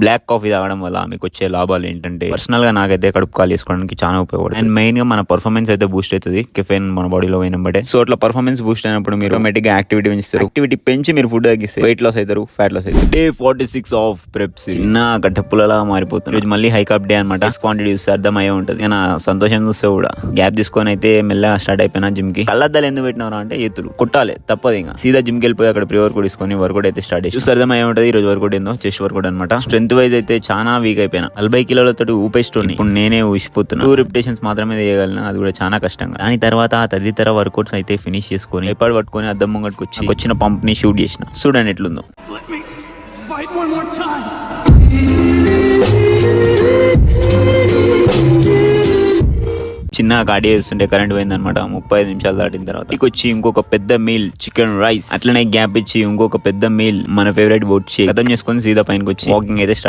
Black coffee తాగడం వల్ల మీకు వచ్చే లాభాలు ఏంటంటే, పర్సనల్ గా నాకైతే కడుపు ఖాళీ చేసుకోవడానికి చాలా ఉపయోగపడుతుంది. అండ్ మెయిన్ గా మన పర్ఫార్మెన్స్ అయితే బూస్ట్ అవుతుంది కెఫెన్ మన బాడీలో పోయినప్పుడే. సో అట్లా పర్ఫార్మెన్స్ బూస్ట్ అయినప్పుడు మీరు ఆటోమేటిక్ గా యాక్టివిటీ పెంచుతారు. యాక్టివిటీ పెంచి మీరు ఫుడ్ తగ్గిస్తే వెయిట్ లాస్ అవుతారు, ఫ్యాట్ లాస్ అవుతారు. డే 46 ఆఫ్ ప్రెప్స్ చిన్న గడ్డపుల్లలా మారిపోతుంది. రోజు మళ్ళీ హైకాప్ డే అనమాట. క్వాంటిటీ చూస్తే అర్థమయ్యే ఉంటుంది. నా సంతోషం చూస్తే కూడా గ్యాప్ తీసుకొని అయితే మెల్లగా స్టార్ట్ అయిపోయినా జిమ్ కి. కళ్ళద్దాలు ఎందుకు పెట్టినవరా అంటే ఎత్తులు కొట్టాలి తప్పదు. ఇంకా సీదా జిమ్ కి వెళ్ళిపోయి అక్కడ ప్రీ వర్కౌట్ తీసుకొని వర్కౌట్ అయితే స్టార్ట్ చేసి చూస్తే అర్థమయ్యే ఉంటుంది. ఈ రోజు వర్కౌట్ ఏందో చెస్ట్ వర్కౌట్ అనమాట. స్ట్రెంత్ వైజ్ అయితే చాలా వీక్ అయిపోయినా. 40 కిలోలతో ఊపేస్తుంది. ఇప్పుడు నేనే ఊసిపోతున్నా. 2 రిపిటేషన్స్ మాత్రమే చేయగలను, అది కూడా చాలా కష్టంగా. దాని తర్వాత తదితర వర్కౌట్స్ అయితే ఫినిష్ చేసుకొని ఎప్పుడు పట్టుకొని అద్దం ముంగట్టుకు వచ్చి వచ్చిన పంప్ ని షూట్ చేసిన. చూడండి ఎట్లుందో. చిన్న కార్డియో చేస్తుంటే కరెంట్ పోయిందనమాట. 35 నిమిషాలు దాటిన తర్వాత వచ్చి ఇంకొక పెద్ద మీల్ చికెన్ రైస్, అట్లనే గ్యాప్ ఇచ్చి ఇంకొక పెద్ద మీల్ మన ఫేవరెట్ బోట్ షేక్ ఖతం చేసుకొని సీదా పైనకి వచ్చి వాకింగ్ అయితే స్టార్ట్